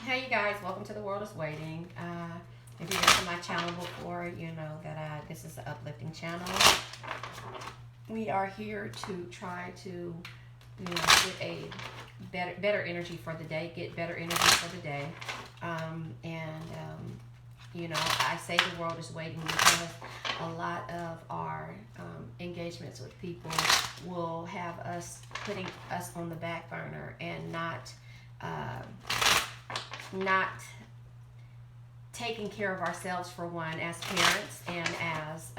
Hey you guys, welcome to The World is Waiting. If you've been to my channel before, you know that this is an uplifting channel. We are here to try to, get a better energy for the day, get better energy for the day. I say the world is waiting because a lot of our engagements with people will have us putting us on the back burner and not taking care of ourselves, for one, as parents and as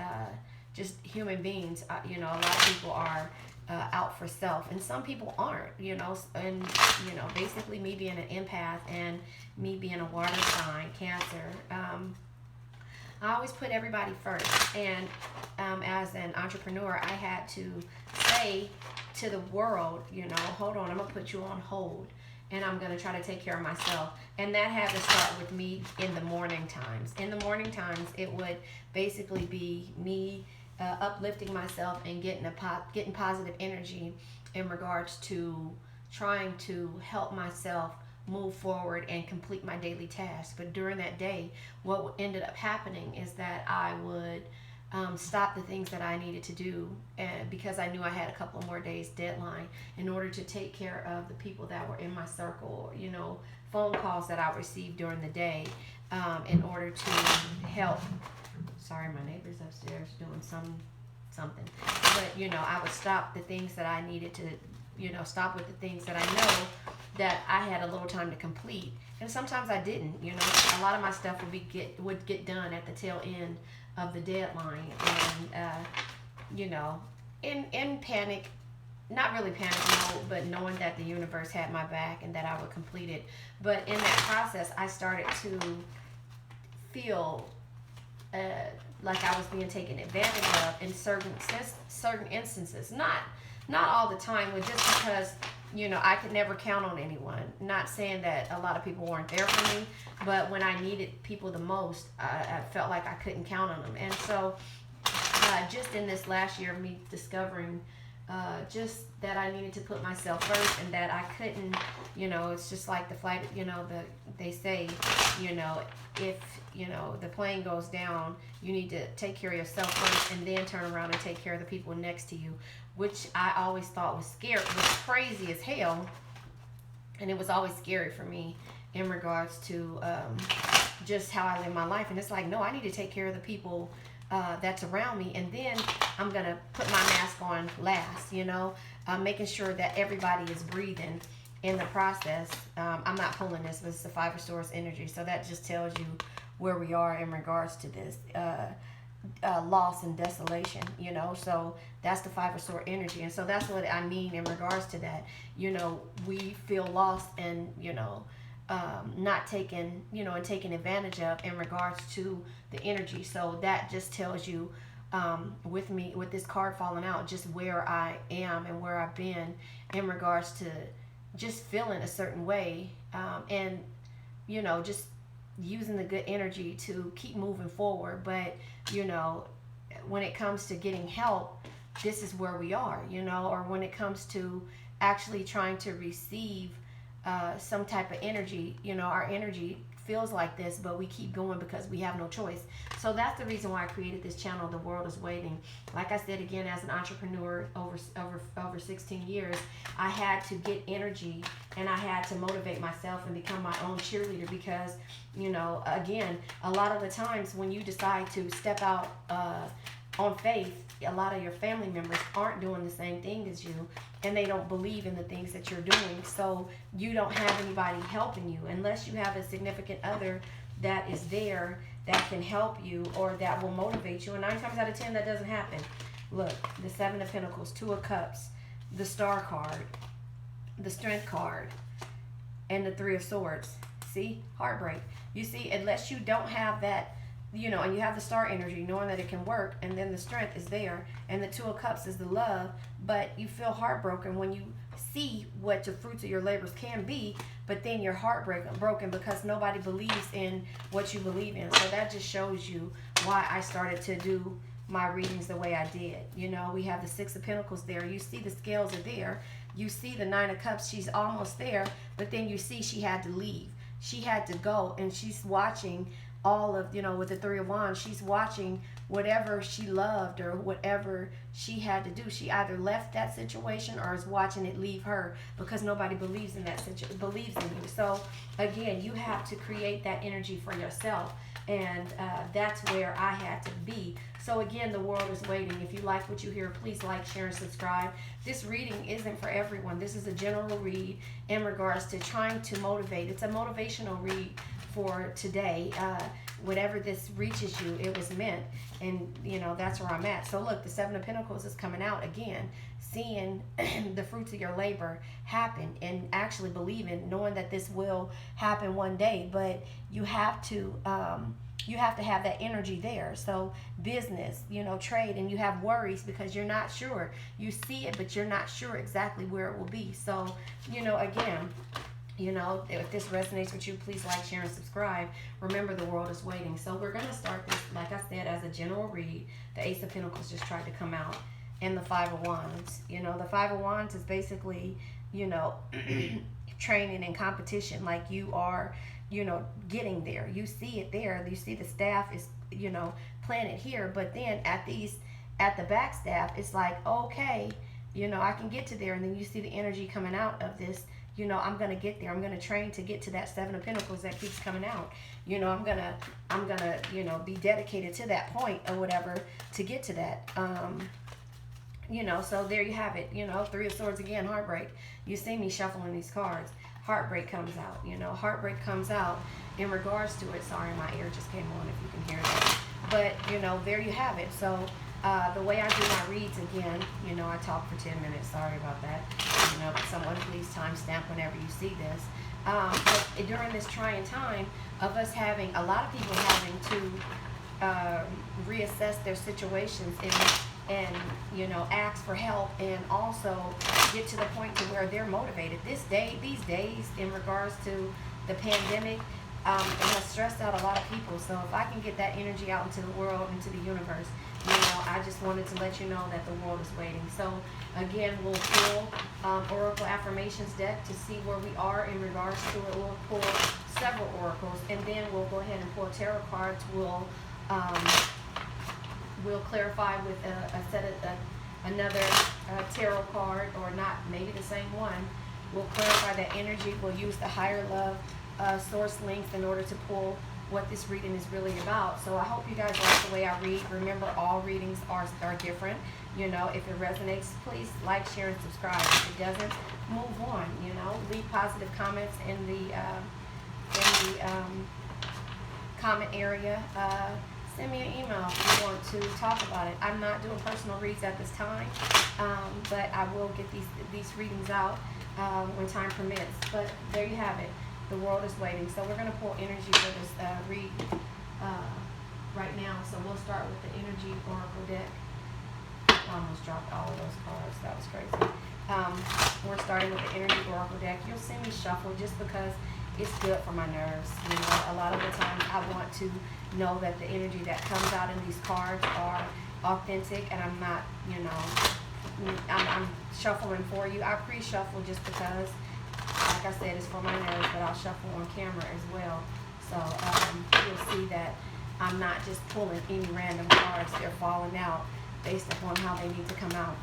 just human beings. A lot of people are out for self, and some people aren't. Basically, me being an empath and me being a water sign, Cancer. I always put everybody first, and as an entrepreneur, I had to say to the world, hold on, I'm gonna put you on hold, and I'm going to try to take care of myself. And that had to start with me in the morning times. In the morning times, it would basically be me uplifting myself and getting positive energy in regards to trying to help myself move forward and complete my daily tasks. But during that day, what ended up happening is that I would stop the things that I needed to do, and because I knew I had a couple of more days deadline, in order to take care of the people that were in my circle, phone calls that I received during the day, in order to help. Sorry, my neighbor's upstairs doing something. But I would stop the things that I needed to, stop with the things that I know that I had a little time to complete. And sometimes I didn't. A lot of my stuff would get done at the tail end of the deadline, and in panic, not really panic mode, but knowing that the universe had my back and that I would complete it. But in that process, I started to feel like I was being taken advantage of in certain instances. Not all the time, but just because I could never count on anyone. Not saying that a lot of people weren't there for me, but when I needed people the most, I felt like I couldn't count on them. And so just in this last year of me discovering just that I needed to put myself first, and that I couldn't, it's just like the flight, they say, if, the plane goes down, you need to take care of yourself first and then turn around and take care of the people next to you, which I always thought was crazy as hell. And it was always scary for me in regards to just how I live my life. And it's like, no, I need to take care of the people that's around me, and then I'm gonna put my mask on last, making sure that everybody is breathing in the process. I'm not pulling this, but it's the Five of Swords energy, so that just tells you where we are in regards to this loss and desolation, so that's the Five of Swords energy. And so that's what I mean in regards to that. We feel lost and not taken, and taken advantage of in regards to the energy. So that just tells you, with this card falling out, just where I am and where I've been in regards to just feeling a certain way, and just using the good energy to keep moving forward. But when it comes to getting help, this is where we are, or when it comes to actually trying to receive some type of energy, our energy feels like this, but we keep going because we have no choice. So that's the reason why I created this channel, The World is Waiting. Like I said, again, as an entrepreneur over 16 years, I had to get energy, and I had to motivate myself and become my own cheerleader, because again, a lot of the times when you decide to step out on faith, a lot of your family members aren't doing the same thing as you, and they don't believe in the things that you're doing. So you don't have anybody helping you unless you have a significant other that is there that can help you or that will motivate you. And 9 times out of 10, that doesn't happen. Look, the Seven of Pentacles, Two of Cups, the Star card, the Strength card, and the Three of Swords. See? Heartbreak. You see, unless you don't have that, and you have the Star energy, knowing that it can work, and then the Strength is there, and the Two of Cups is the love, but you feel heartbroken when you see what the fruits of your labors can be, but then you're heartbroken because nobody believes in what you believe in. So that just shows you why I started to do my readings the way I did. We have the Six of Pentacles there. You see the scales are there. You see the Nine of Cups, she's almost there, but then you see she had to leave. she had to go, and she's watching all of, with the Three of Wands, she's watching whatever she loved or whatever she had to do. She either left that situation or is watching it leave her, because nobody believes in that believes in you. So again, you have to create that energy for yourself, and that's where I had to be. So again, the world is waiting. If you like what you hear, please like, share, and subscribe. This reading isn't for everyone. This is a general read in regards to trying to motivate. It's a motivational read for today. Whatever this reaches you, it was meant, and that's where I'm at. So look, the Seven of Pentacles is coming out again, seeing the fruits of your labor happen, and actually believing, knowing that this will happen one day. But you have to have that energy there. So business, trade, and you have worries because you're not sure. You see it, but you're not sure exactly where it will be. So again, if this resonates with you, please like, share, and subscribe. Remember, the world is waiting. So we're going to start this, like I said, as a general read. The Ace of Pentacles just tried to come out, and the Five of Wands. The Five of Wands is basically, training and competition. Like you are, getting there. You see it there. You see the staff is, planted here. But then at the back staff, it's like, okay, I can get to there. And then you see the energy coming out of this. I'm going to get there. I'm going to train to get to that Seven of Pentacles that keeps coming out. I'm going to, be dedicated to that point or whatever to get to that. So there you have it. Three of Swords again, heartbreak. You see me shuffling these cards. Heartbreak comes out. Heartbreak comes out in regards to it. Sorry, my ear just came on, if you can hear that. But, there you have it. So the way I do my reads, again, I talk for 10 minutes. Sorry about that. But someone please timestamp whenever you see this. But during this trying time of us having, a lot of people having to reassess their situations and ask for help, and also get to the point to where they're motivated. These days, in regards to the pandemic, it has stressed out a lot of people. So if I can get that energy out into the world, into the universe, I just wanted to let you know that the world is waiting. So again, we'll pull Oracle Affirmations deck to see where we are in regards to it. We'll pull several oracles, and then we'll go ahead and pull tarot cards. We'll clarify with another tarot card, or not, maybe the same one. We'll clarify that energy. We'll use the higher love source links in order to pull what this reading is really about. So I hope you guys like the way I read. Remember, all readings are different. If it resonates, please like, share, and subscribe. If it doesn't, move on. Leave positive comments in the comment area. Send me an email if you want to talk about it. I'm not doing personal reads at this time, but I will get these readings out when time permits. But there you have it. The world is waiting. So we're going to pull energy for this read right now. So we'll start with the Energy Oracle deck. I almost dropped all of those cards. That was crazy. We're starting with the Energy Oracle deck. You'll see me shuffle just because it's good for my nerves. A lot of the time I want to know that the energy that comes out in these cards are authentic, and I'm not, I'm shuffling for you. I pre-shuffle just because, like I said, it's for my nerves, but I'll shuffle on camera as well. So you'll see that I'm not just pulling any random cards. They're falling out based upon how they need to come out.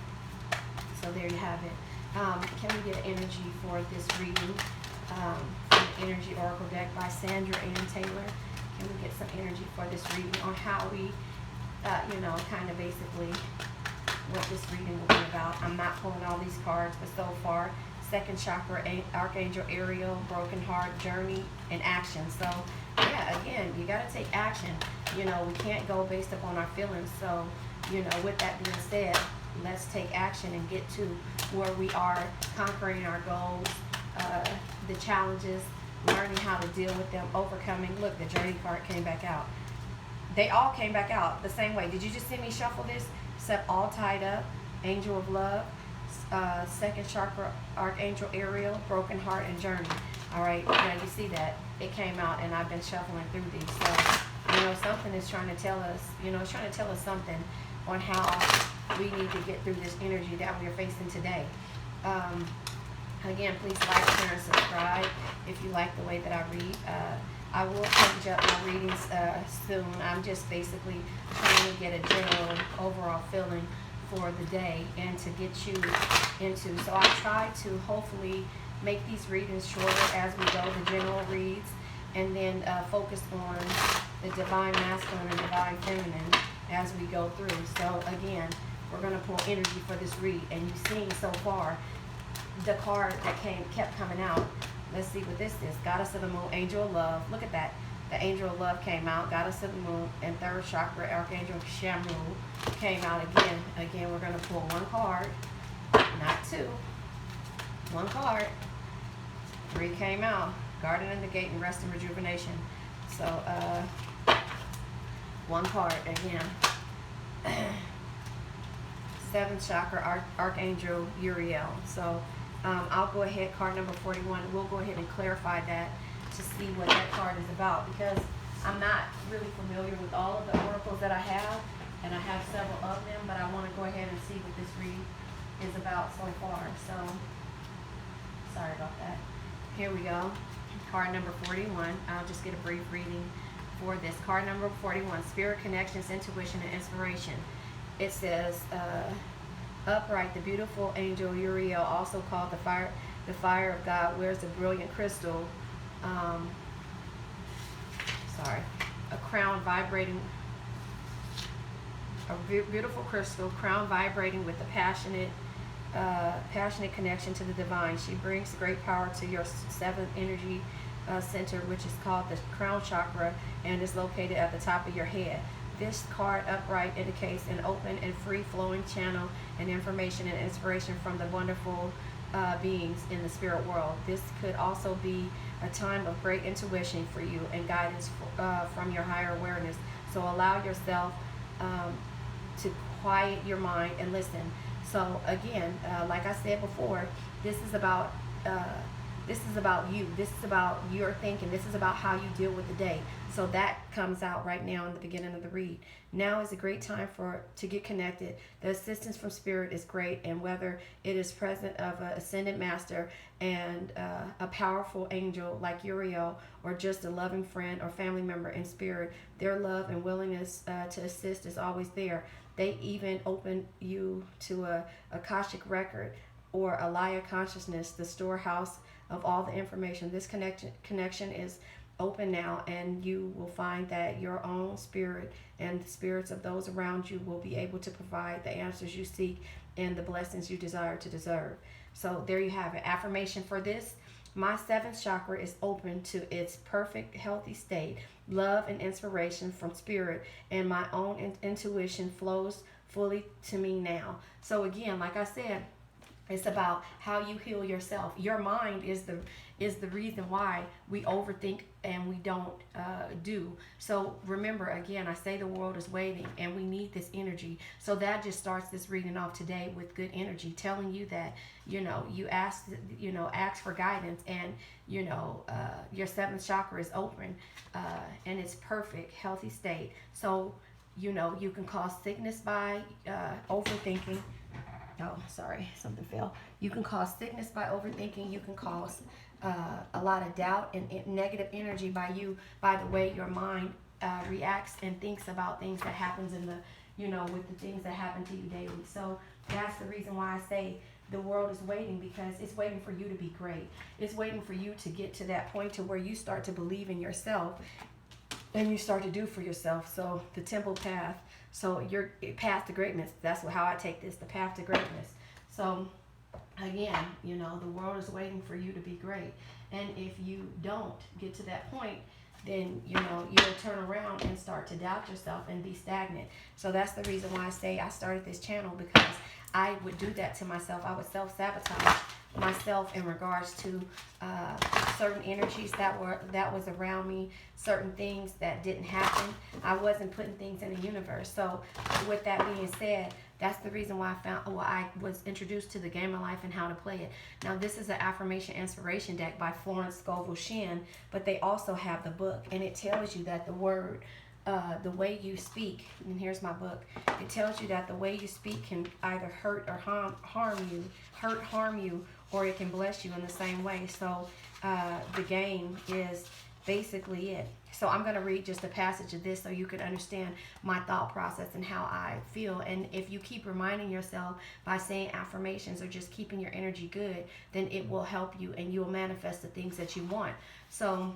So there you have it. Can we get energy for this reading from the Energy Oracle deck by Sandra Ann Taylor? Can we get some energy for this reading on how we, kind of basically what this reading will be about? I'm not pulling all these cards, but so far, second chakra, Archangel Ariel, broken heart, journey, and action. So, yeah, again, you got to take action. We can't go based upon our feelings. So, with that being said, let's take action and get to where we are conquering our goals, the challenges, learning how to deal with them, overcoming. Look, the journey card came back out. They all came back out the same way. Did you just see me shuffle this? Except all tied up. Angel of Love, second chakra, Archangel Ariel, broken heart, and journey. All right, now you see that it came out, and I've been shuffling through these. So, something is trying to tell us, it's trying to tell us something on how we need to get through this energy that we're facing today. Again, please like, share, and subscribe if you like the way that I read. I will change up my readings soon. I'm just basically trying to get a general overall feeling for the day and to get you into. So I try to hopefully make these readings shorter as we go, the general reads, and then focus on the divine masculine and divine feminine as we go through. So again, we're going to pull energy for this read, and you've seen so far the card that kept coming out. Let's see what this is. Goddess of the Moon, Angel of Love. Look at that. The Angel of Love came out. Goddess of the Moon and third chakra, Archangel Shamu came out again. Again, we're going to pull one card, not two. One card. Three came out. Garden and the Gate and Rest and Rejuvenation. So, one card again. Seventh chakra, Archangel Uriel. So, I'll go ahead, card number 41. We'll go ahead and clarify that to see what that card is about, because I'm not really familiar with all of the oracles that I have, and I have several of them, but I want to go ahead and see what this read is about so far. So, sorry about that. Here we go. Card number 41. I'll just get a brief reading for this. Card number 41, Spirit Connections, Intuition, and Inspiration. It says, upright, the beautiful angel Uriel, also called the fire of God, wears a brilliant crystal, a crown vibrating, beautiful crystal, crown vibrating with a passionate connection to the divine. She brings great power to your seventh energy center, which is called the crown chakra, and is located at the top of your head. This card, upright, indicates an open and free-flowing channel and information and inspiration from the wonderful beings in the spirit world. This could also be a time of great intuition for you and guidance from your higher awareness. So allow yourself to quiet your mind and listen. So again, like I said before, this is about you. This is about your thinking. This is about how you deal with the day. So that comes out right now in the beginning of the read. Now is a great time to get connected. The assistance from Spirit is great, and whether it is present of an ascended master and a powerful angel like Uriel, or just a loving friend or family member in spirit, their love and willingness to assist is always there. They even open you to a Akashic record or a Laya consciousness, the storehouse of all the information. This connection is open now, and you will find that your own spirit and the spirits of those around you will be able to provide the answers you seek and the blessings you desire to deserve. So there you have it. Affirmation for this: my seventh chakra is open to its perfect healthy state. Love and inspiration from Spirit and my own intuition flows fully to me now. So again, like I said, it's about how you heal yourself. Your mind is the reason why we overthink and we don't do. So remember, again, I say the world is waiting, and we need this energy. So that just starts this reading off today with good energy, telling you that you ask for guidance, and your seventh chakra is open and it's perfect healthy state. So you can cause sickness by overthinking. Oh, sorry, something fell. You can cause sickness by overthinking. You can cause a lot of doubt and negative energy by the way your mind reacts and thinks about things that happens in with the things that happen to you daily. So that's the reason why I say the world is waiting, because it's waiting for you to be great. It's waiting for you to get to that point to where you start to believe in yourself and you start to do for yourself. So the temple path. So your path to greatness, that's how I take this, the path to greatness. So again, the world is waiting for you to be great. And if you don't get to that point, then, you'll turn around and start to doubt yourself and be stagnant. So that's the reason why I say I started this channel, because I would do that to myself. I would self-sabotage myself in regards to certain energies that was around me, certain things that didn't happen. I wasn't putting things in the universe. So with that being said, that's the reason why I was introduced to the game of life and how to play it. Now, this is an affirmation inspiration deck by Florence Scovel Shinn, but they also have the book, and it tells you that the word, the way you speak, and here's my book, it tells you that the way you speak can either hurt, harm you, or it can bless you in the same way. So the game is basically it. So I'm going to read just a passage of this so you can understand my thought process and how I feel. And if you keep reminding yourself by saying affirmations or just keeping your energy good, then it will help you and you'll manifest the things that you want. So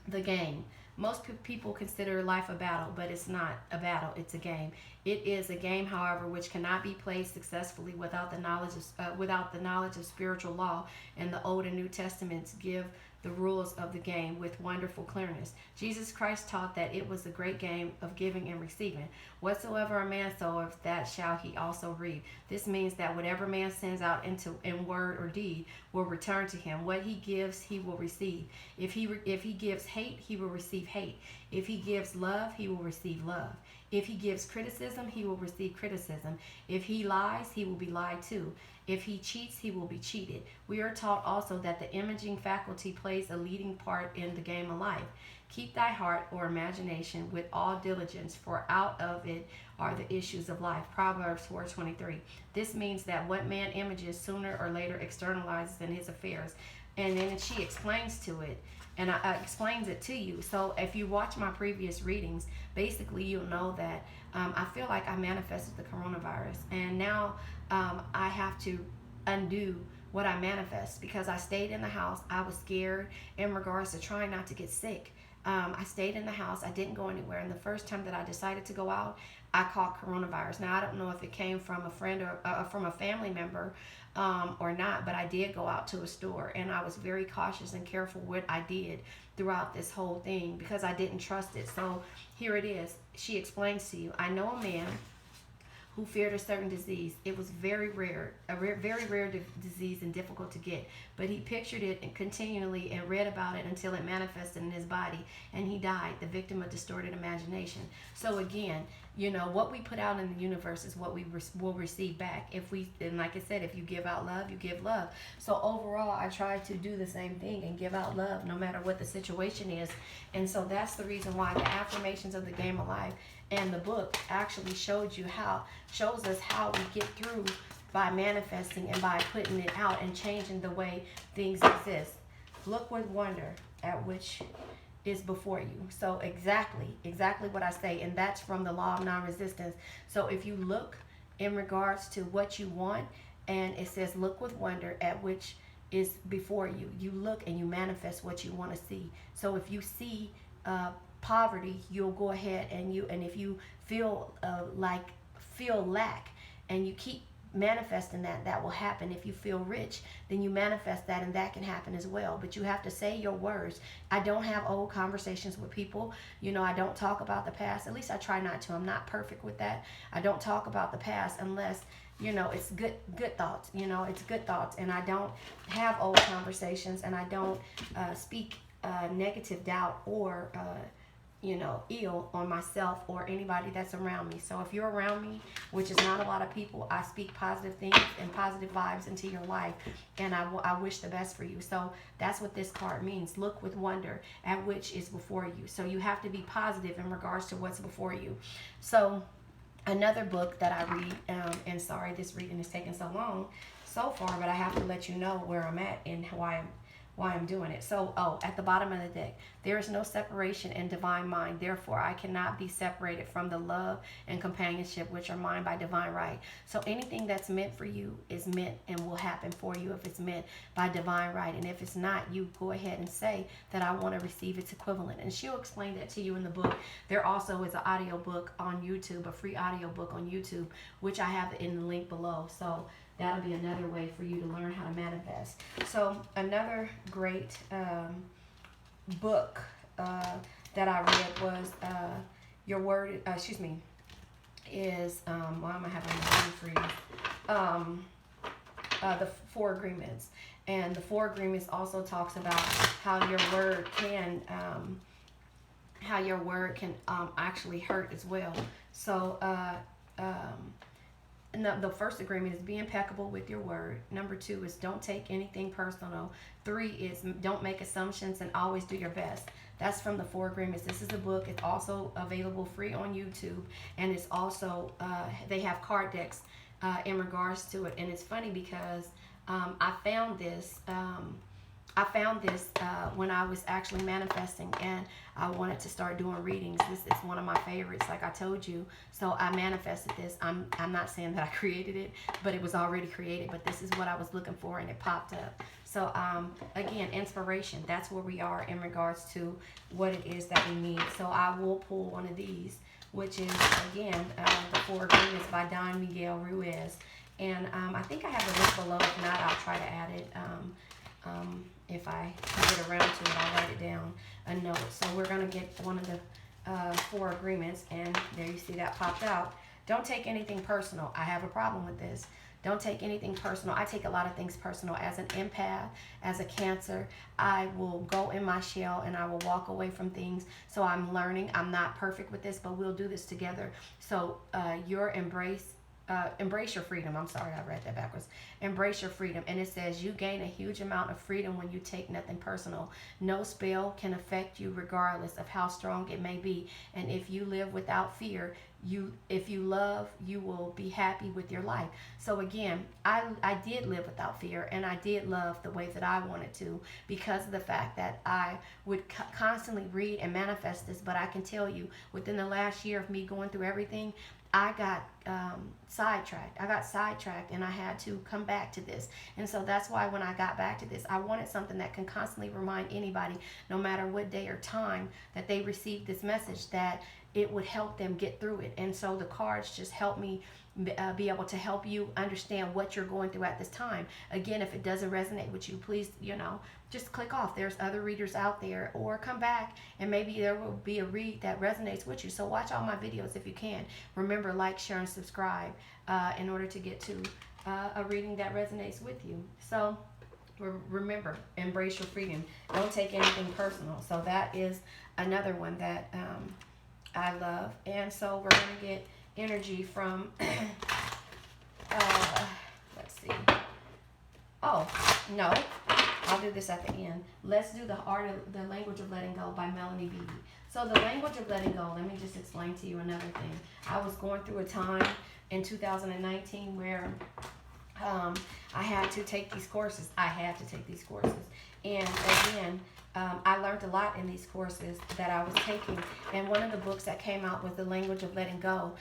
the game. Most people consider life a battle, but it's not a battle, it's a game. It is a game, however, which cannot be played successfully without the knowledge of spiritual law, and the Old and New Testaments give the rules of the game with wonderful clearness. Jesus Christ taught that it was a great game of giving and receiving. Whatsoever a man soweth, that shall he also reap. This means that whatever man sends out in word or deed will return to him. What he gives, he will receive. If he gives hate, he will receive hate. If he gives love, he will receive love. If he gives criticism, he will receive criticism. If he lies, he will be lied to. If he cheats, he will be cheated. We are taught also that the imaging faculty plays a leading part in the game of life. Keep thy heart or imagination with all diligence, for out of it are the issues of life. Proverbs 4:23. This means that what man images sooner or later externalizes in his affairs. And then she explains to it, and I explains it to you. So if you watch my previous readings, basically you'll know that I feel like I manifested the coronavirus, and now I have to undo what I manifest because I stayed in the house. I was scared in regards to trying not to get sick. I stayed in the house. I didn't go anywhere. And the first time that I decided to go out, I caught coronavirus. Now, I don't know if it came from a friend or from a family member or not, but I did go out to a store, and I was very cautious and careful what I did throughout this whole thing because I didn't trust it. So here it is. She explains to you, I know a man who feared a certain disease. It was very rare, very rare disease and difficult to get. But he pictured it and continually and read about it until it manifested in his body, and he died, the victim of distorted imagination. So again, you know, what we put out in the universe is what we will receive back. And like I said, if you give out love, you give love. So overall, I try to do the same thing and give out love no matter what the situation is. And so that's the reason why the affirmations of the game of life and the book actually shows us how we get through by manifesting and by putting it out and changing the way things exist. Look with wonder at which is before you. So exactly what I say, and that's from the law of non-resistance. So if you look in regards to what you want, and it says look with wonder at which is before you, you look and you manifest what you want to see. So if you see poverty, you'll go ahead and if you feel lack, and you keep manifesting that will happen. If you feel rich, then you manifest that, and that can happen as well. But you have to say your words. I don't have old conversations with people. You know, I don't talk about the past. At least I try not to. I'm not perfect with that. I don't talk about the past unless, you know, it's good thoughts. You know, it's good thoughts, and I don't have old conversations, and I don't speak negative doubt or ill on myself or anybody that's around me. So if you're around me, which is not a lot of people, I speak positive things and positive vibes into your life, and I wish the best for you. So that's what this card means. Look with wonder at which is before you. So you have to be positive in regards to what's before you. So another book that I read, and sorry this reading is taking so long so far, but I have to let you know where I'm at and why I'm doing it. So, at the bottom of the deck, there is no separation in divine mind. Therefore, I cannot be separated from the love and companionship which are mine by divine right. So anything that's meant for you is meant and will happen for you if it's meant by divine right. And if it's not, you go ahead and say that I want to receive its equivalent. And she'll explain that to you in the book. There also is an audio book on YouTube, a free audio book on YouTube, which I have in the link below. So that'll be another way for you to learn how to manifest. So another great book that I read was Your Word, is, why am I having a brain freeze? The Four Agreements. And the Four Agreements also talks about how your word can actually hurt as well. So the first agreement is be impeccable with your word. Number 2 is don't take anything personal. 3 is don't make assumptions and always do your best. That's from the Four Agreements. This is a book. It's also available free on YouTube, and it's also they have card decks in regards to it. And it's funny because I found this. When I was actually manifesting, and I wanted to start doing readings. This is one of my favorites, like I told you. So I manifested this. I'm not saying that I created it, but it was already created. But this is what I was looking for, and it popped up. So again, inspiration. That's where we are in regards to what it is that we need. So I will pull one of these, which is again the Four Agreements by Don Miguel Ruiz. And I think I have the link below. If not, I'll try to add it. If I get around to it, I'll write it down, a note. So we're going to get one of the Four Agreements, and there you see that popped out. Don't take anything personal. I have a problem with this. Don't take anything personal. I take a lot of things personal. As an empath, as a Cancer, I will go in my shell and I will walk away from things. So I'm learning. I'm not perfect with this, but we'll do this together. So embrace your freedom. I'm sorry, I read that backwards. Embrace your freedom. And it says you gain a huge amount of freedom when you take nothing personal. No spell can affect you regardless of how strong it may be. And if you live without fear, if you love, you will be happy with your life. So again, I did live without fear, and I did love the way that I wanted to, because of the fact that I would constantly read and manifest this. But I can tell you, within the last year of me going through everything, I got sidetracked. And I had to come back to this. And so that's why when I got back to this, I wanted something that can constantly remind anybody, no matter what day or time that they receive this message, that it would help them get through it. And so the cards just help me be able to help you understand what you're going through at this time. Again, if it doesn't resonate with you, please, just click off. There's other readers out there, or come back and maybe there will be a read that resonates with you. So watch all my videos if you can. Remember, like, share, and subscribe in order to get to a reading that resonates with you. So remember, embrace your freedom. Don't take anything personal. So that is another one that I love. And so we're going to get energy from, let's see. Oh, no. I'll do this at the end. Let's do the language of letting go by Melanie Beebe. So the language of letting go, let me just explain to you another thing. I was going through a time in 2019 where I had to take these courses. And again, I learned a lot in these courses that I was taking. And one of the books that came out was The Language of Letting Go.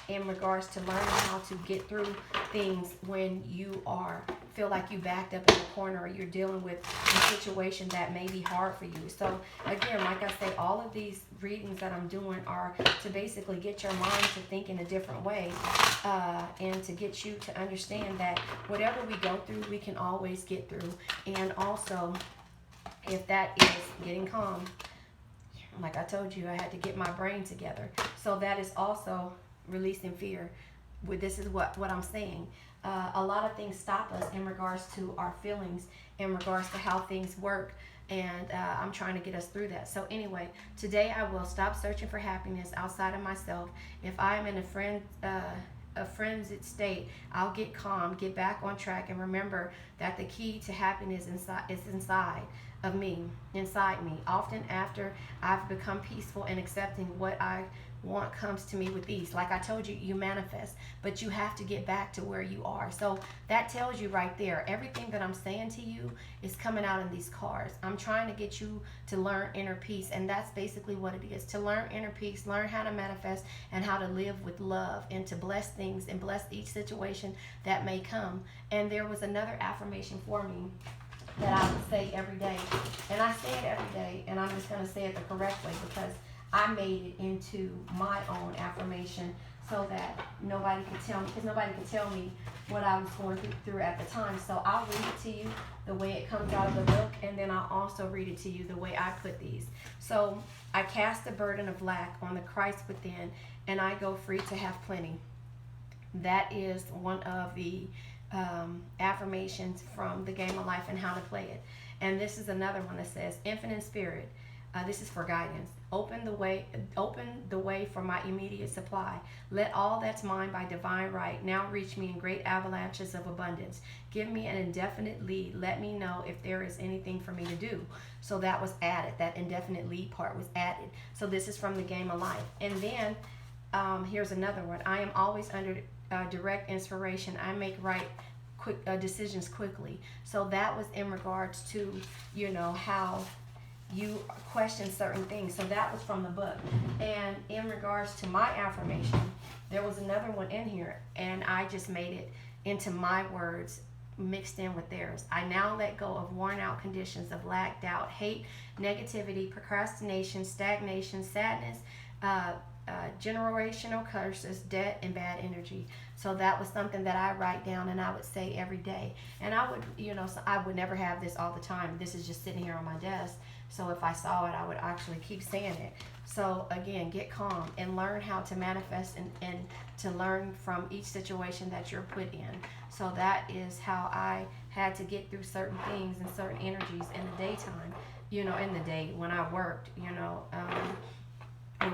In regards to learning how to get through things when you feel like you backed up in the corner, or you're dealing with a situation that may be hard for you. So again, like I say, all of these readings that I'm doing are to basically get your mind to think in a different way, and to get you to understand that whatever we go through, we can always get through. And also, if that is getting calm, like I told you, I had to get my brain together. So that is also releasing fear. This is what I'm saying. A lot of things stop us in regards to our feelings, in regards to how things work. And I'm trying to get us through that. So anyway, today I will stop searching for happiness outside of myself. If I am in a frenzied state, I'll get calm, get back on track, and remember that the key to happiness is inside of me, inside me. Often after I've become peaceful and accepting what I want comes to me with ease. Like I told you, you manifest, but you have to get back to where you are. So that tells you right there, everything that I'm saying to you is coming out in these cards. I'm trying to get you to learn inner peace, and that's basically what it is. To learn inner peace, learn how to manifest, and how to live with love, and to bless things and bless each situation that may come. And there was another affirmation for me that I would say every day, and I say it every day, and I'm just going to say it the correct way, because I made it into my own affirmation so that nobody could tell me, because nobody could tell me what I was going through at the time. So I'll read it to you the way it comes out of the book, and then I'll also read it to you the way I put these. So I cast the burden of lack on the Christ within, and I go free to have plenty. That is one of the affirmations from the Game of Life and How to Play It. And this is another one that says, Infinite Spirit, this is for guidance. Open the way for my immediate supply. Let all that's mine by divine right now reach me in great avalanches of abundance. Give me an indefinite lead. Let me know if there is anything for me to do. So that was added. That indefinite lead part was added. So this is from the Game of Life. And then here's another one. I am always under direct inspiration. I make right decisions quickly. So that was in regards to, how you question certain things. So that was from the book. And in regards to my affirmation, there was another one in here, and I just made it into my words mixed in with theirs. I now let go of worn out conditions of lack, doubt, hate, negativity, procrastination, stagnation, sadness, generational curses, debt, and bad energy. So that was something that I write down and I would say every day. And I would, so I would never have this all the time. This is just sitting here on my desk. So if I saw it, I would actually keep saying it. So again, get calm and learn how to manifest and to learn from each situation that you're put in. So that is how I had to get through certain things and certain energies in the daytime, in the day when I worked, and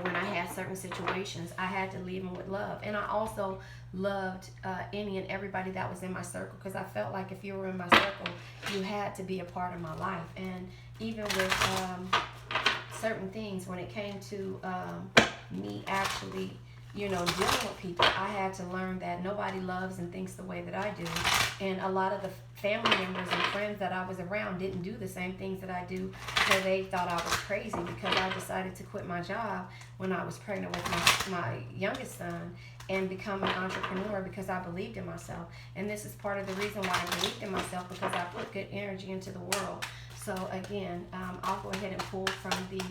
when I had certain situations, I had to leave them with love. And I also loved any and everybody that was in my circle, because I felt like if you were in my circle, you had to be a part of my life. And even with certain things, when it came to me actually, dealing with people, I had to learn that nobody loves and thinks the way that I do. And a lot of the family members and friends that I was around didn't do the same things that I do, so they thought I was crazy because I decided to quit my job when I was pregnant with my youngest son and become an entrepreneur because I believed in myself. And this is part of the reason why I believed in myself, because I put good energy into the world. So again, I'll go ahead and pull from the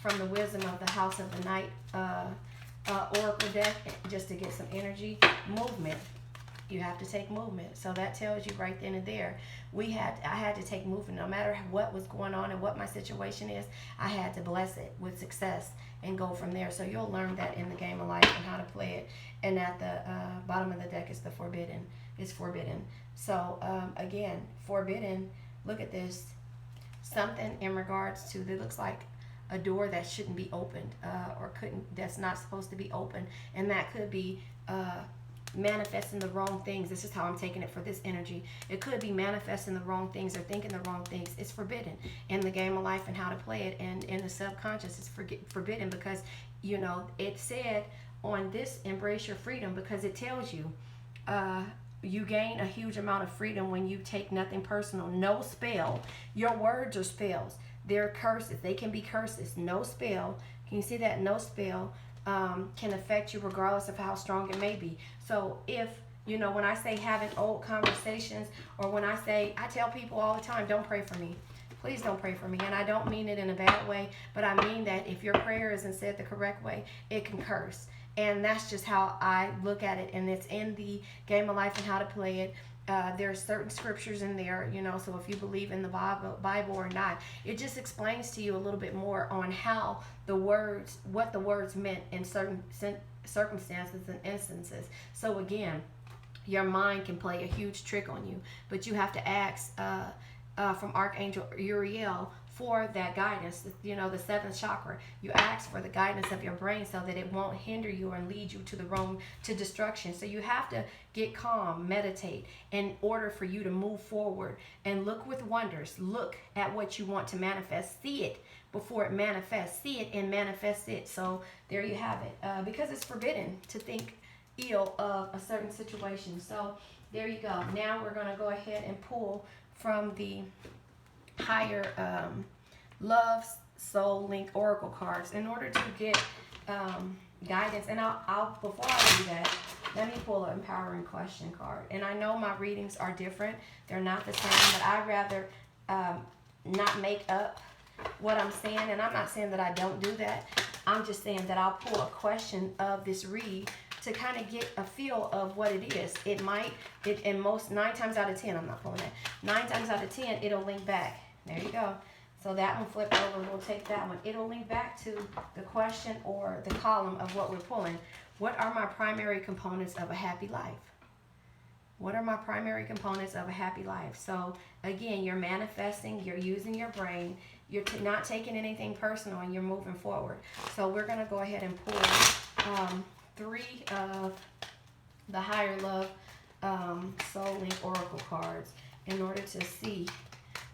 from the Wisdom of the House of the Night Oracle deck, just to get some energy. Movement. You have to take movement. So that tells you right then and there. I had to take movement. No matter what was going on and what my situation is, I had to bless it with success and go from there. So you'll learn that in the game of life and how to play it. And at the bottom of the deck is the forbidden. It's forbidden. So again, forbidden. Look at this. Something in regards to, it looks like a door that shouldn't be opened that's not supposed to be open. And that could be manifesting the wrong things. This is how I'm taking it for this energy. It could be manifesting the wrong things or thinking the wrong things. It's forbidden in the game of life and how to play it. And in the subconscious, it's forbidden because, it said on this, embrace your freedom, because it tells you you gain a huge amount of freedom when you take nothing personal. No spell. Your words are spells. They're curses. They can be curses. No spell. Can you see that? No spell can affect you regardless of how strong it may be. So if, when I say having old conversations, or when I tell people all the time, don't pray for me. Please don't pray for me. And I don't mean it in a bad way, but I mean that if your prayer isn't said the correct way, it can curse. And that's just how I look at it. And it's in the game of life and how to play it. There are certain scriptures in there, so if you believe in the Bible or not, it just explains to you a little bit more on how what the words meant in certain circumstances and instances. So again, your mind can play a huge trick on you, but you have to ask from Archangel Uriel for that guidance, the seventh chakra. You ask for the guidance of your brain so that it won't hinder you and lead you to destruction. So you have to get calm, meditate, in order for you to move forward and look with wonders. Look at what you want to manifest. See it before it manifests. See it and manifest it. So there you have it. Because it's forbidden to think ill of a certain situation. So there you go. Now we're going to go ahead and pull from the higher love soul link oracle cards in order to get guidance. And I'll before I do that, let me pull an empowering question card. And I know my readings are different, they're not the same, but I'd rather not make up what I'm saying. And I'm not saying that I don't do that, I'm just saying that I'll pull a question of this read to kind of get a feel of what it is. And most 9 times out of 10, I'm not pulling that. 9 times out of 10, it'll link back. There you go. So that one flipped over, we'll take that one. It'll link back to the question or the column of what we're pulling. What are my primary components of a happy life? What are my primary components of a happy life? So again, you're manifesting, you're using your brain, you're not taking anything personal, and you're moving forward. So we're gonna go ahead and pull 3 of the higher love soul link oracle cards in order to see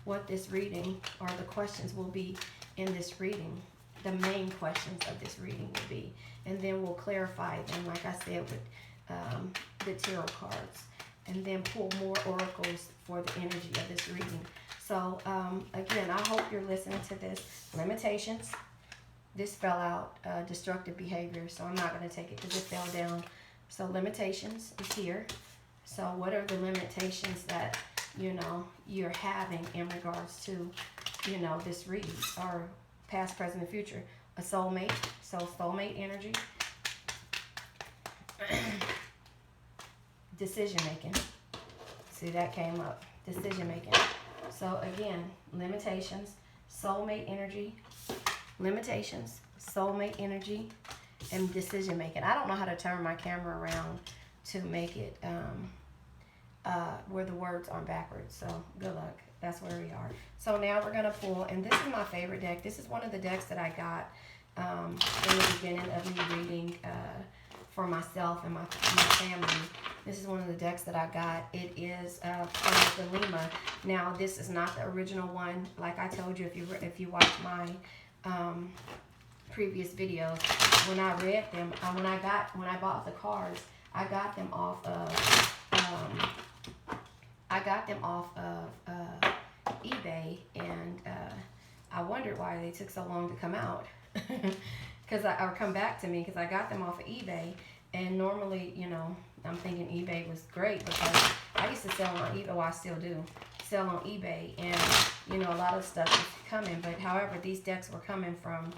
what this reading or the questions will be in this reading. The main questions of this reading will be, and then we'll clarify them, like I said, with the tarot cards, and then pull more oracles for the energy of this reading. So again, I hope you're listening to this. Limitations. This fell out, destructive behavior, so I'm not going to take it because it fell down. So limitations is here. So what are the limitations that, you know, you're having in regards to, you know, this reading, or past, present, and future? A soulmate. So soulmate energy. Decision making. See, that came up. Decision making. So again, limitations, soulmate energy, limitations, soulmate energy, and decision making. I don't know how to turn my camera around to make it where the words aren't backwards. So good luck. That's where we are. So now we're gonna pull, and this is my favorite deck. This is one of the decks that I got in the beginning of me reading for myself and my family. This is one of the decks that I got. It is part of the Lima. Now this is not the original one. Like I told you, if you watch my previous videos, when I read them, when I bought the cards, I got them off of eBay, and I wondered why they took so long to come out, or come back to me, because I got them off of eBay. And normally, you know, I'm thinking eBay was great because I used to sell on eBay. Well, I still do sell on eBay, and you know, a lot of stuff is coming. But however, these decks were coming from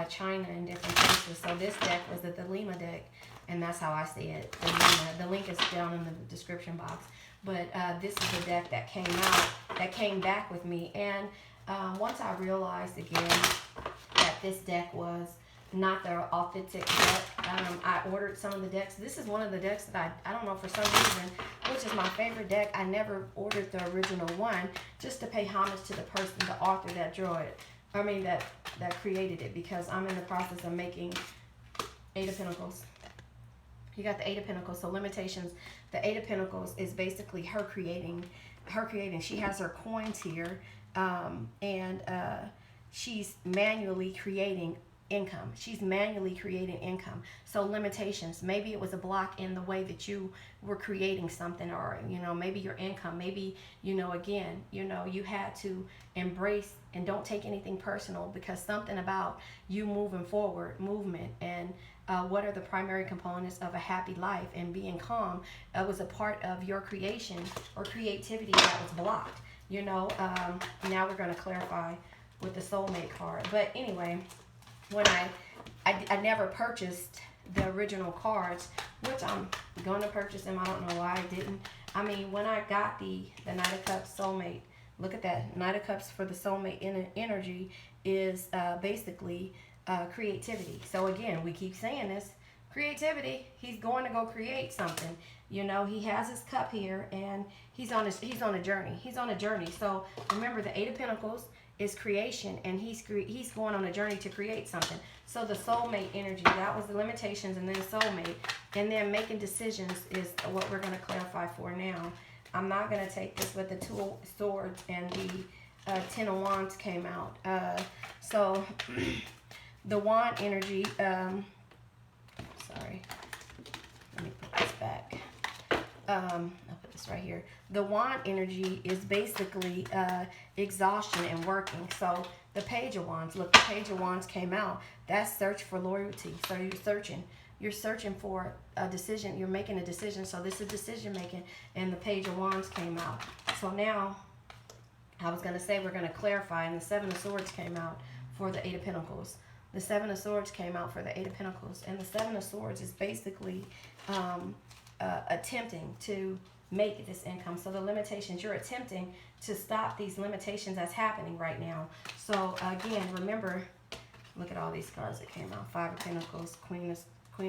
China and different places. So this deck was the Lima deck, and that's how I say it. The Lima. The link is down in the description box. But this is the deck that came out, that came back with me. And once I realized again that this deck was not the authentic deck, I ordered some of the decks. This is one of the decks that I don't know, for some reason, which is my favorite deck, I never ordered the original one, just to pay homage to the person, the author that drew it. I mean, that created it, because I'm in the process of making Eight of Pentacles. You got the Eight of Pentacles. So limitations. The Eight of Pentacles is basically her creating. She has her coins here, and she's manually creating income. She's manually creating income. So limitations. Maybe it was a block in the way that you were creating something, or you know, maybe your income. Maybe, you know, again, you know, you had to embrace and don't take anything personal, because something about you moving forward, movement, and what are the primary components of a happy life and being calm was a part of your creation or creativity that was blocked. You know, now we're going to clarify with the soulmate card. But anyway, when I never purchased the original cards, which I'm going to purchase them. I don't know why I didn't. I mean, when I got the Knight of Cups soulmate, look at that. Knight of Cups for the soulmate energy is basically creativity. So again, we keep saying this, creativity. He's going to go create something. You know, he has his cup here, and he's on a journey. He's on a journey. So remember, the Eight of Pentacles is creation, and he's going on a journey to create something. So the soulmate energy, that was the limitations, and then soulmate, and then making decisions is what we're going to clarify for now. I'm not going to take this with the Two of Swords, and the Ten of Wands came out. So the Wand energy, sorry, let me put this back. I'll put this right here. The Wand energy is basically exhaustion and working. So the Page of Wands, look, the Page of Wands came out. That's search for loyalty. So you're searching for a decision. You're making a decision. So this is decision making, and the Page of Wands came out. So now, I was going to say we're going to clarify, and the Seven of Swords came out for the Eight of Pentacles. The Seven of Swords came out for the Eight of Pentacles, and the Seven of Swords is basically attempting to make this income. So the limitations, you're attempting to stop these limitations that's happening right now. So again, remember, look at all these cards that came out. Five of Pentacles, Queen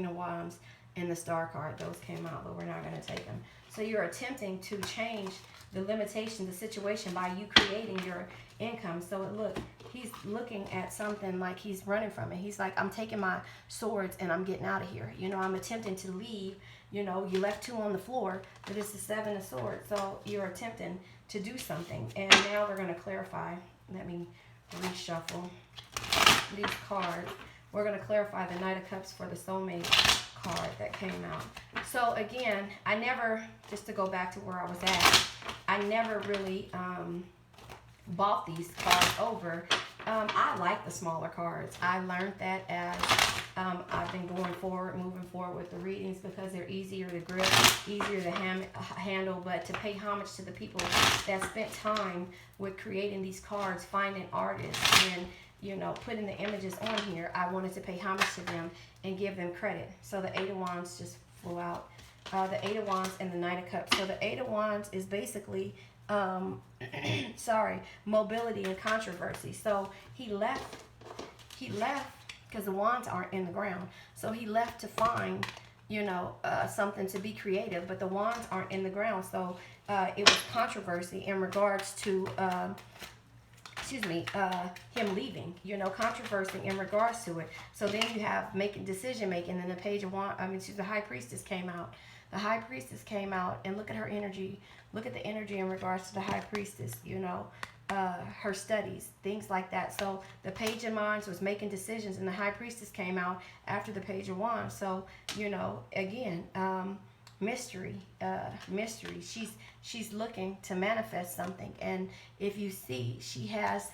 of Wands, and the Star card. Those came out, but we're not going to take them. So you're attempting to change the limitation, the situation, by you creating your income. So look, he's looking at something like he's running from it. He's like, I'm taking my swords and I'm getting out of here. You know, I'm attempting to leave. You know, you left two on the floor, but it's the Seven of Swords. So you're attempting to do something. And now we're going to clarify. Let me reshuffle these cards. we're going to clarify the Knight of Cups for the Soulmate card that came out. So again, I never, just to go back to where I was at, I never really bought these cards over. I like the smaller cards. I learned that as I've been moving forward with the readings, because they're easier to grip, easier to handle, but to pay homage to the people that spent time with creating these cards, finding artists, and putting the images on here. I wanted to pay homage to them and give them credit. So the Eight of Wands just flew out. The Eight of Wands and the Knight of Cups. So the Eight of Wands is basically mobility and controversy. So he left because the wands aren't in the ground. So he left to find, something to be creative, but the wands aren't in the ground. So it was controversy in regards to, him leaving, controversy in regards to it. So then you have decision making, and the Page of Wands, the High Priestess came out. The High Priestess came out, and look at her energy. Look at the energy in regards to the High Priestess, her studies, things like that. So the Page of Wands was making decisions, and the High Priestess came out after the Page of Wands. So, again, mystery. She's looking to manifest something. And if you see, she has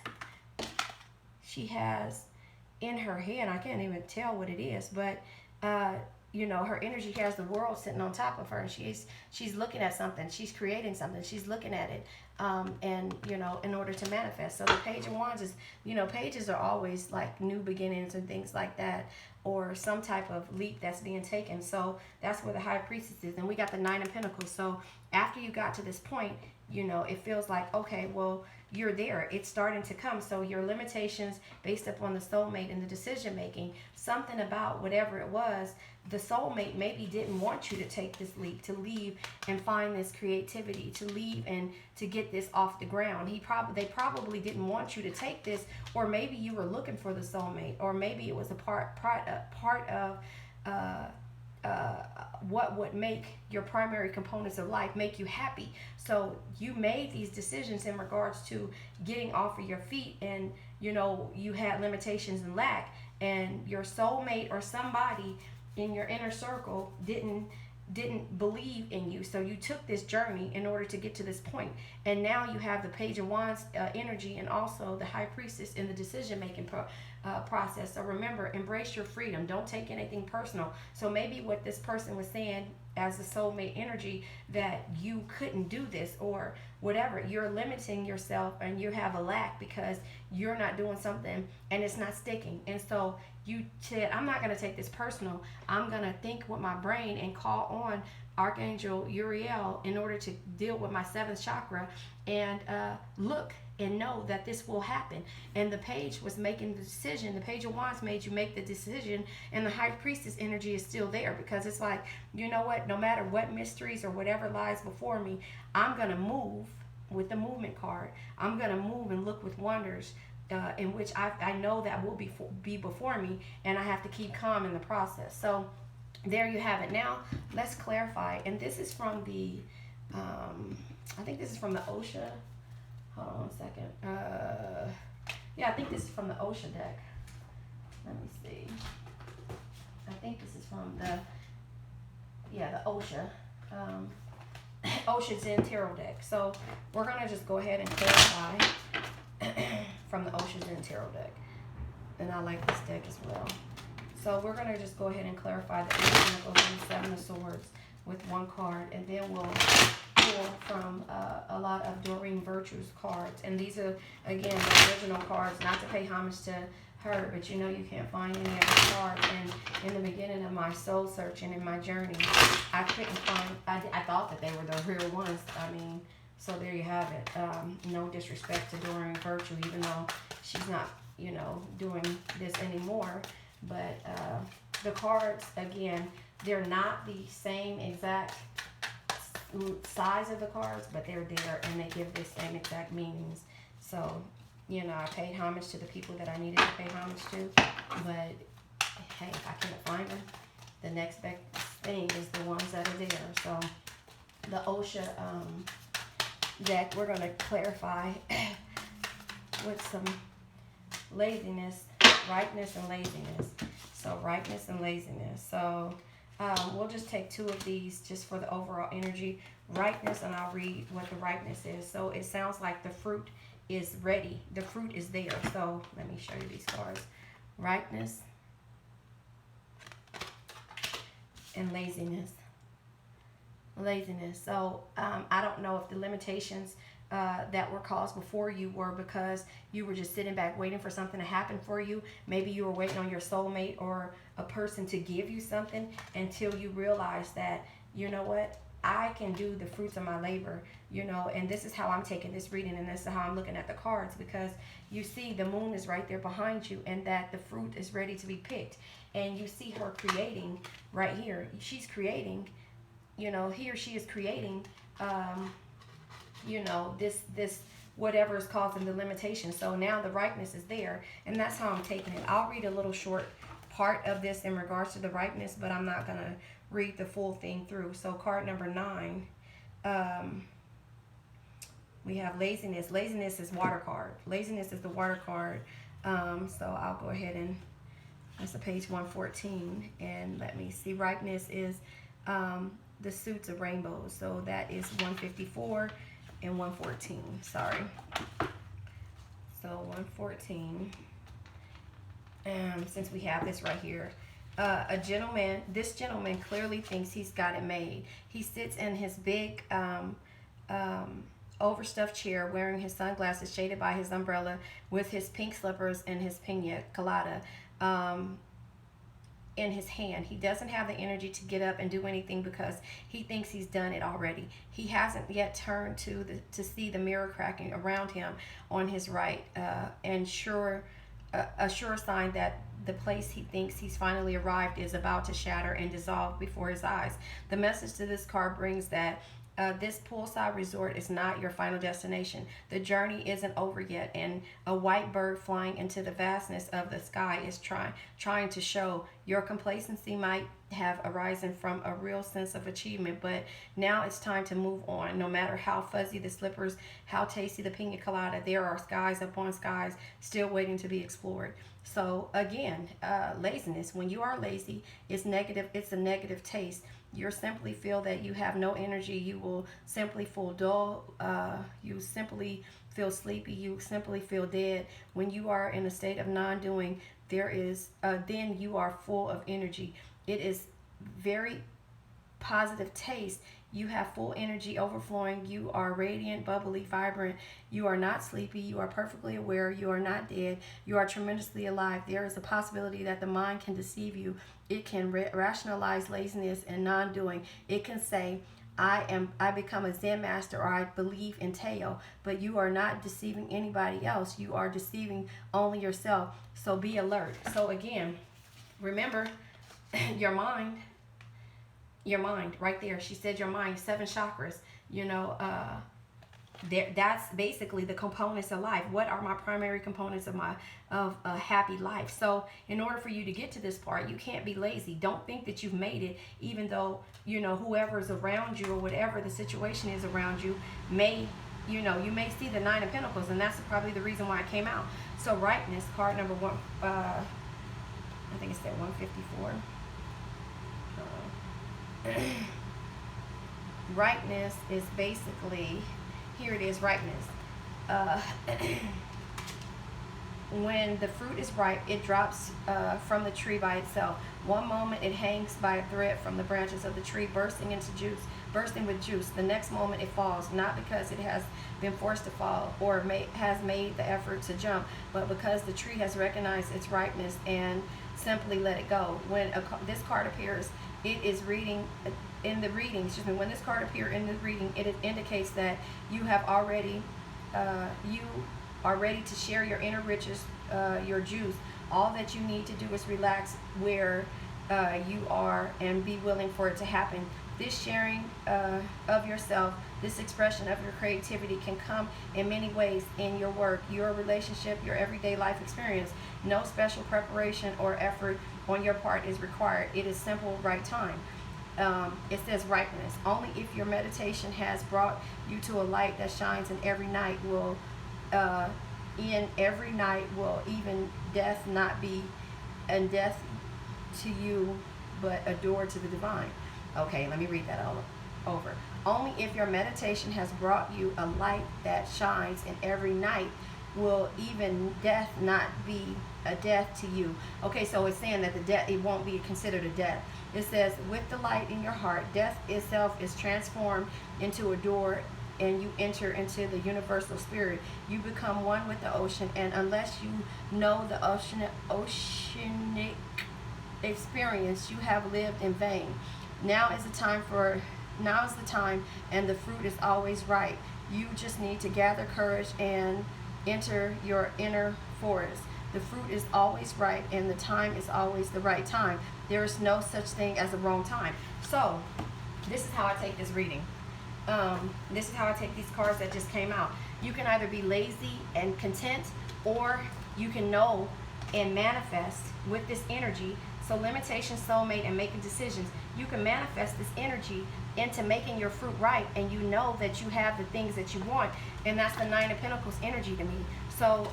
in her hand, I can't even tell what it is, but her energy has the world sitting on top of her, and she's looking at something, she's creating something, she's looking at it, and in order to manifest. So the Page of Wands is, pages are always like new beginnings and things like that, or some type of leap that's being taken. So that's where the High Priestess is. And we got the Nine of Pentacles. So after you got to this point, it feels like, okay, well, you're there. It's starting to come. So your limitations based upon the soulmate and the decision making, something about whatever it was, the soulmate maybe didn't want you to take this leap, to leave and find this creativity, to leave and to get this off the ground. They probably didn't want you to take this, or maybe you were looking for the soulmate, or maybe it was a part of what would make your primary components of life make you happy. So you made these decisions in regards to getting off of your feet, and you had limitations and lack, and your soulmate or somebody in your inner circle didn't believe in you. So you took this journey in order to get to this point, and now you have the Page of Wands energy, and also the High Priestess in the decision making process. So remember, embrace your freedom. Don't take anything personal. So maybe what this person was saying as the soulmate energy, that you couldn't do this or whatever, you're limiting yourself, and you have a lack because you're not doing something and it's not sticking. And so you said, I'm not going to take this personal. I'm going to think with my brain and call on Archangel Uriel in order to deal with my 7th chakra, and look and know that this will happen. And the page was making the decision. The Page of Wands made you make the decision, and the High Priestess energy is still there, because it's like, you know what, no matter what mysteries or whatever lies before me, I'm going to move with the movement card. I'm going to move and look with wonders, in which I know that will be before me, and I have to keep calm in the process. So there you have it. Now let's clarify, and this is from the I think this is from the Osha. Hold on one second. Yeah, I think this is from the Osha deck. Let me see. I think this is from the Osha Osha Zen Tarot deck. So we're gonna just go ahead and clarify from the Osha Zen Tarot deck, and I like this deck as well. So we're gonna just go ahead and clarify the Eight of Pentacles and the Seven of Swords with one card, and then we'll pull from a lot of Doreen Virtue's cards. And these are, again, the original cards, not to pay homage to her, but you can't find any of the cards. And in the beginning of my soul searching and my journey, I couldn't find, I thought that they were the real ones. I mean, so there you have it. No disrespect to Doreen Virtue, even though she's not, doing this anymore. But the cards, again, they're not the same exact size of the cards, but they're there, and they give the same exact meanings. So, I paid homage to the people that I needed to pay homage to, but hey, if I can't find them, the next best thing is the ones that are there. So the Osha deck, we're going to clarify with some laziness, rightness and laziness. So rightness and laziness. So we'll just take two of these just for the overall energy. Rightness, and I'll read what the rightness is. So it sounds like the fruit is ready. The fruit is there. So let me show you these cards. Rightness and laziness. Laziness. So I don't know if the limitations that were caused before you were because you were just sitting back waiting for something to happen for you. Maybe you were waiting on your soulmate or a person to give you something until you realized that, you know what, I can do the fruits of my labor, you know, and this is how I'm taking this reading, and this is how I'm looking at the cards, because you see the moon is right there behind you and that the fruit is ready to be picked. And you see her creating right here. She's creating, you know, here she is creating, you know, this whatever is causing the limitation. So now the rightness is there, and that's how I'm taking it. I'll read a little short part of this in regards to the rightness, but I'm not going to read the full thing through. So card number 9, we have laziness. Laziness is water card. Laziness is the water card. So I'll go ahead and, that's the page 114, and let me see. Rightness is the suits of rainbows. So that is 154 and 114. Sorry. So 114. Since we have this right here, a gentleman. This gentleman clearly thinks he's got it made. He sits in his big overstuffed chair, wearing his sunglasses, shaded by his umbrella, with his pink slippers and his pina colada in his hand. He doesn't have the energy to get up and do anything because he thinks he's done it already. He hasn't yet turned to see the mirror cracking around him on his right, and a sure sign that the place he thinks he's finally arrived is about to shatter and dissolve before his eyes. The message to this card brings that this poolside resort is not your final destination. The journey isn't over yet, and a white bird flying into the vastness of the sky is trying to show. Your complacency might have arisen from a real sense of achievement, but now it's time to move on. No matter how fuzzy the slippers, how tasty the pina colada, there are skies upon skies still waiting to be explored. So again, laziness. When you are lazy, it's negative. It's a negative taste. You simply feel that you have no energy. You will simply feel dull. You simply feel sleepy. You simply feel dead. When you are in a state of non-doing, then you are full of energy. It is very positive taste. You have full energy overflowing. You are radiant, bubbly, vibrant. You are not sleepy. You are perfectly aware. You are not dead. You are tremendously alive. There is a possibility that the mind can deceive you. It can rationalize laziness and non-doing. It can say, I become a Zen master, or I believe in Teo, but you are not deceiving anybody else. You are deceiving only yourself. So be alert. So again, remember your mind right there. She said your mind, 7 chakras, you know, that's basically the components of life. What are my primary components of a happy life? So in order for you to get to this part, you can't be lazy. Don't think that you've made it, even though, you know, whoever's around you or whatever the situation is around you may, you know, you may see the 9 of Pentacles, and that's probably the reason why it came out. So rightness, card number 1, I think it's at 154. Rightness is basically, here it is, rightness. When the fruit is ripe, it drops from the tree by itself. One moment it hangs by a thread from the branches of the tree, bursting with juice. The next moment it falls, not because it has been forced to fall or has made the effort to jump, but because the tree has recognized its ripeness and simply let it go. When this card appears, it is reading in the reading. Excuse me. When this card appears in the reading, it indicates that you have already, you are ready to share your inner riches, your juice. All that you need to do is relax where you are and be willing for it to happen. This sharing of yourself, this expression of your creativity can come in many ways in your work, your relationship, your everyday life experience. No special preparation or effort on your part is required. It is simple, right time. It says ripeness. Only if your meditation has brought you to a light that shines in every night will even death not be, and death to you, but a door to the divine. Okay, let me read that all over. Only if your meditation has brought you a light that shines in every night will even death not be a death to you. Okay, so it's saying that the death, it won't be considered a death. It says, with the light in your heart, death itself is transformed into a door, and you enter into the universal spirit. You become one with the ocean, and unless you know the oceanic experience, you have lived in vain. Now is the time, and the fruit is always ripe. You just need to gather courage and enter your inner forest. The fruit is always ripe, and the time is always the right time. There is no such thing as a wrong time. So, this is how I take this reading. This is how I take these cards that just came out. You can either be lazy and content, or you can know and manifest with this energy. So limitation, soulmate, and making decisions. You can manifest this energy into making your fruit ripe, and you know that you have the things that you want. And that's the Nine of Pentacles energy to me. So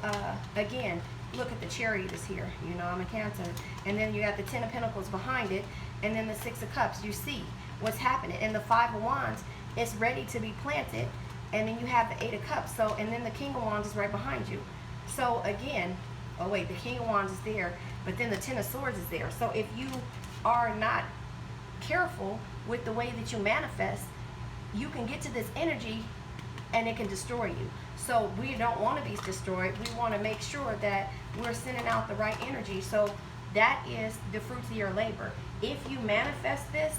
again, look at the Chariot is here. You know, I'm a Cancer. And then you got the Ten of Pentacles behind it, and then the Six of Cups. You see what's happening. And the Five of Wands is ready to be planted. And then you have the Eight of Cups. So, and then the King of Wands is right behind you. So again, oh wait, the King of Wands is there, but then the Ten of Swords is there. So if you are not careful with the way that you manifest, you can get to this energy and it can destroy you. So we don't want to be destroyed. We want to make sure that we're sending out the right energy. So that is the fruits of your labor. If you manifest this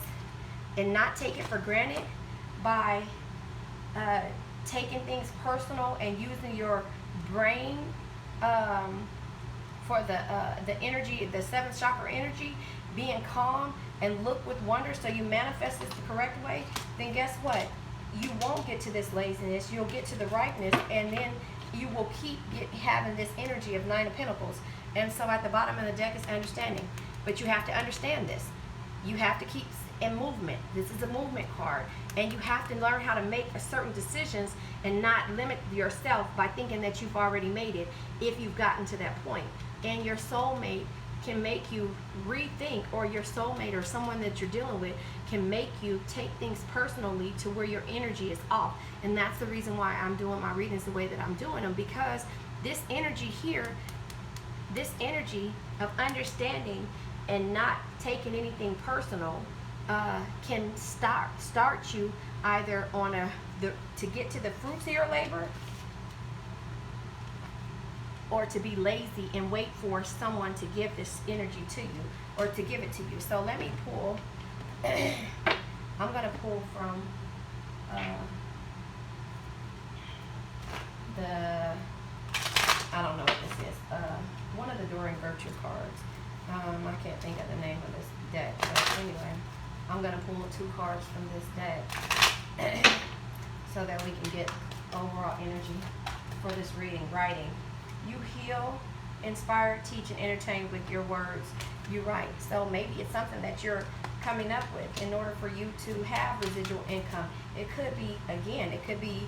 and not take it for granted by taking things personal and using your brain for the energy, the seventh chakra energy, being calm and look with wonder, so you manifest this the correct way, then guess what? You won't get to this laziness. You'll get to the ripeness, and then you will keep having this energy of Nine of Pentacles. And so at the bottom of the deck is understanding. But you have to understand this. You have to keep in movement. This is a movement card. And you have to learn how to make certain decisions and not limit yourself by thinking that you've already made it if you've gotten to that point. And your soulmate can make you rethink, or your soulmate or someone that you're dealing with can make you take things personally to where your energy is off. And that's the reason why I'm doing my readings the way that I'm doing them, because this energy here, this energy of understanding and not taking anything personal can start you either on to get to the fruits of your labor, or to be lazy and wait for someone to give this energy to you, or to give it to you. So let me pull. I'm going to pull from I don't know what this is, one of the Enduring Virtue cards. I can't think of the name of this deck, but anyway, I'm going to pull 2 cards from this deck so that we can get overall energy for this reading. Writing. You heal, inspire, teach, and entertain with your words. You write. So maybe it's something that you're coming up with in order for you to have residual income. It could be, again, it could be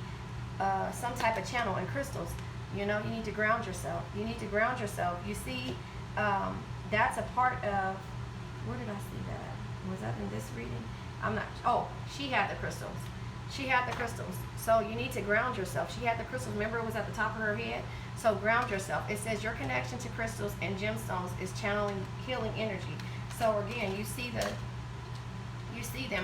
some type of channel in crystals. You know, you need to ground yourself. You need to ground yourself. You see, that's a part of, where did I see that? Was that in this reading? I'm not, oh, she had the crystals. She had the crystals. So you need to ground yourself. She had the crystals. Remember, it was at the top of her head? So ground yourself. It says your connection to crystals and gemstones is channeling healing energy. So again, you see them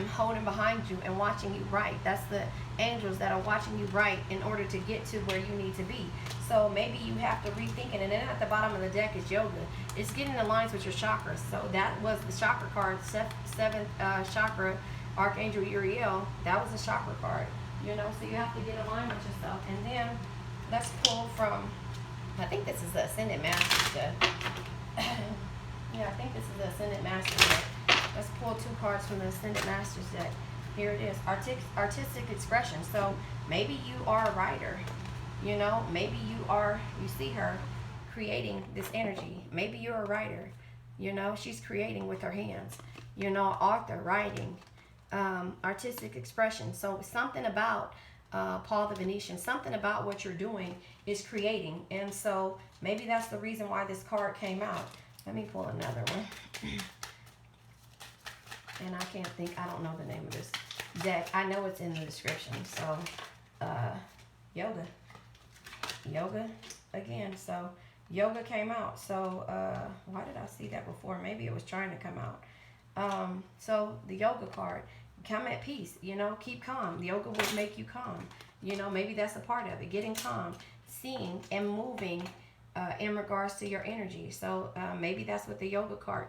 holding behind you and watching you write. That's the angels that are watching you write in order to get to where you need to be. So maybe you have to rethink it. And then at the bottom of the deck is yoga. It's getting in lines with your chakras. So that was the chakra card, 7th chakra, Archangel Uriel. That was a chakra card. You know, so you have to get aligned with yourself. And then let's pull from, I think this is the Ascendant Masters deck. Yeah, I think this is the Ascendant Masters deck. Let's pull 2 cards from the Ascendant Masters deck. Here it is, artistic expression. So maybe you are a writer. You know, maybe you see her creating this energy. Maybe you're a writer. You know, she's creating with her hands. You know, author, writing, artistic expression. So something about Paul the Venetian, something about what you're doing is creating. And so maybe that's the reason why this card came out. Let me pull another one. and I can't think, I don't know the name of this deck. I know it's in the description. So, yoga again. So yoga came out. So why did I see that before? Maybe it was trying to come out. So the yoga card, come at peace, you know, keep calm. Yoga will make you calm. You know, maybe that's a part of it, getting calm, seeing and moving in regards to your energy. So maybe that's what the yoga card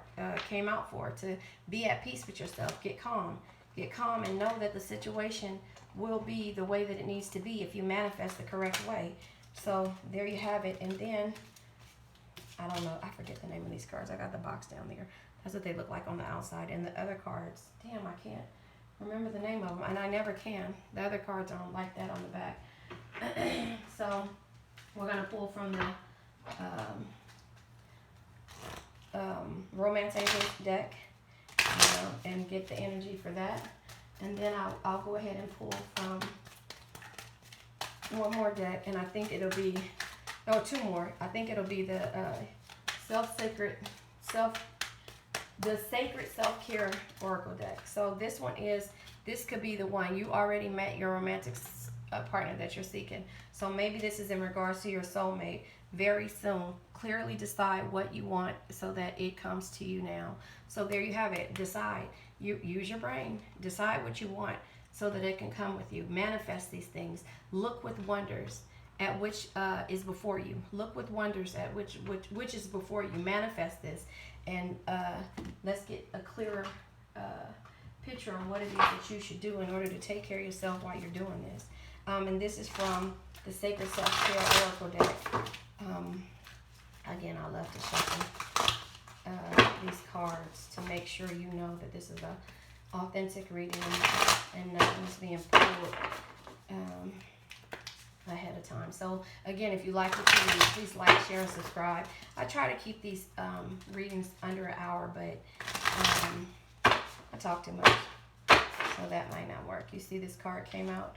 came out for, to be at peace with yourself, get calm and know that the situation will be the way that it needs to be if you manifest the correct way. So there you have it. And then, I don't know, I forget the name of these cards. I got the box down there. That's what they look like on the outside. And the other cards, damn, I can't remember the name of them, and I never can. The other cards aren't like that on the back. So we're going to pull from the Romance Angels deck, and get the energy for that. And then I'll go ahead and pull from one more deck, and I think it'll be, no, two more. I think it'll be the Sacred Self-Care Oracle deck. So this could be the one. You already met your romantic partner that you're seeking. So maybe this is in regards to your soulmate very soon. Clearly decide what you want so that it comes to you now. So there you have it. Decide. You use your brain. Decide what you want so that it can come with you. Manifest these things. Look with wonders at which is before you. Look with wonders at which is before you. Manifest this, and let's get a clearer picture on what it is that you should do in order to take care of yourself while you're doing this. And this is from the Sacred Self-Care Oracle deck. Again, I love to shuffle these cards to make sure you know that this is a authentic reading and nothing's being pulled ahead of time. So again, if you like what you read, please like, share, and subscribe. I try to keep these readings under an hour, but I talk too much, so that might not work. You see this card came out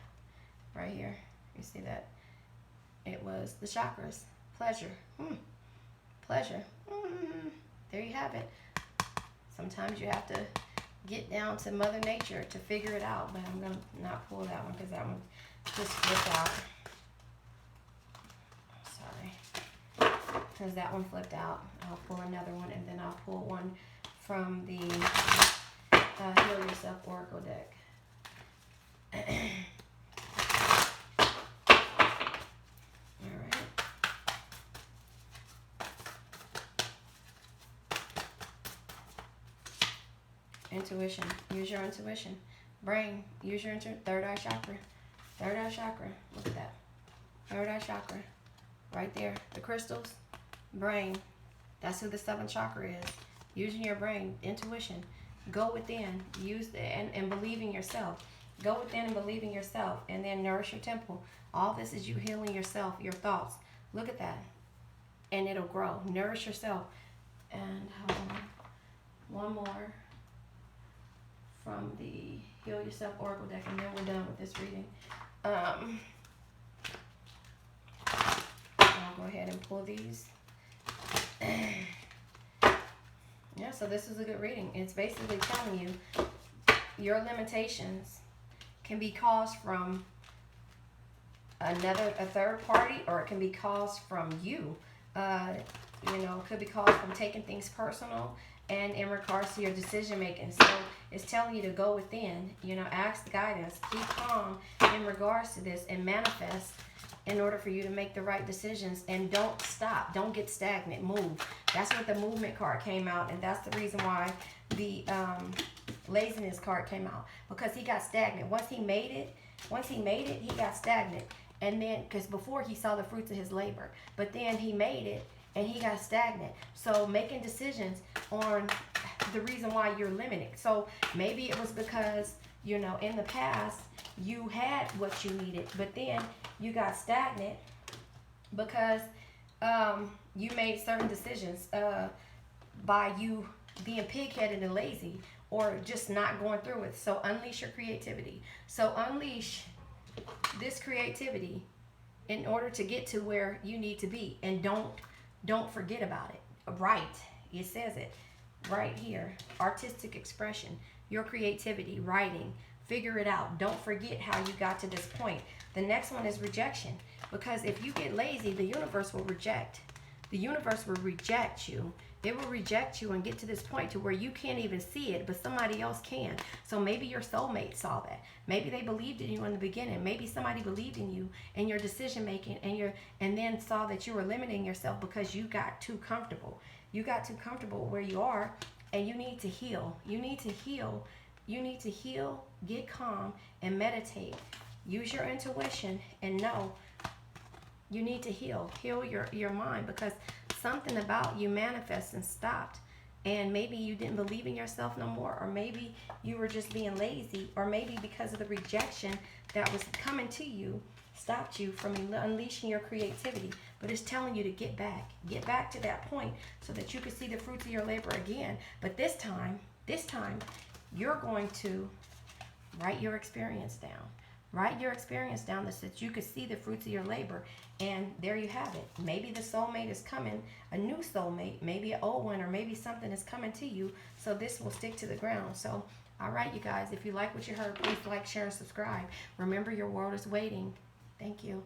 right here. You see that? It was the chakras. Pleasure. Pleasure. There you have it. Sometimes you have to get down to Mother Nature to figure it out, but I'm going to not pull that one because that one just flipped out. Sorry. Because that one flipped out. I'll pull another one, and then I'll pull one from the Heal Yourself Oracle deck. Intuition. Use your intuition. Brain. Use your third eye chakra. Third eye chakra. Look at that. Third eye chakra. Right there. The crystals. Brain. That's who the seventh chakra is. Using your brain. Intuition. Go within. Use and believe in yourself. Go within and believe in yourself. And then nourish your temple. All this is you healing yourself, your thoughts. Look at that. And it'll grow. Nourish yourself. And hold on. One more from the Heal Yourself Oracle deck, and then we're done with this reading. I'll go ahead and pull these. Yeah, so this is a good reading. It's basically telling you your limitations can be caused from a third party, or it can be caused from you. It could be caused from taking things personal, and in regards to your decision making. So it's telling you to go within, ask guidance, keep calm in regards to this, and manifest in order for you to make the right decisions. And don't stop. Don't get stagnant. Move. That's what the movement card came out, and that's the reason why the laziness card came out, because he got stagnant. Once he made it, he got stagnant. And then, because before he saw the fruits of his labor, but then he made it, and he got stagnant. So making decisions on the reason why you're limited. So maybe it was because, in the past, you had what you needed, but then you got stagnant because you made certain decisions by you being pig-headed and lazy, or just not going through it. So unleash your creativity. So unleash this creativity in order to get to where you need to be. And don't forget about it. Right. It says it. right here. Artistic expression, your creativity, writing. Figure it out. Don't forget how you got to this point. The next one is rejection. Because if you get lazy, the universe will reject. The universe will reject you. It will reject you and get to this point to where you can't even see it, but somebody else can. So maybe your soulmate saw that. Maybe they believed in you in the beginning. Maybe somebody believed in you and your decision making and then saw that you were limiting yourself because you got too comfortable. You got too comfortable where you are, and you need to heal. You need to heal. You need to heal, get calm, and meditate. Use your intuition and know you need to heal. Heal your mind, because something about you manifests and stopped. And maybe you didn't believe in yourself no more, or maybe you were just being lazy, or maybe because of the rejection that was coming to you stopped you from unleashing your creativity. But it's telling you to get back to that point so that you can see the fruits of your labor again. But this time you're going to write your experience down. Write your experience down so that you can see the fruits of your labor. And there you have it. Maybe the soulmate is coming, a new soulmate, maybe an old one, or maybe something is coming to you. So this will stick to the ground. So, all right, you guys, if you like what you heard, please like, share, and subscribe. Remember, your world is waiting. Thank you.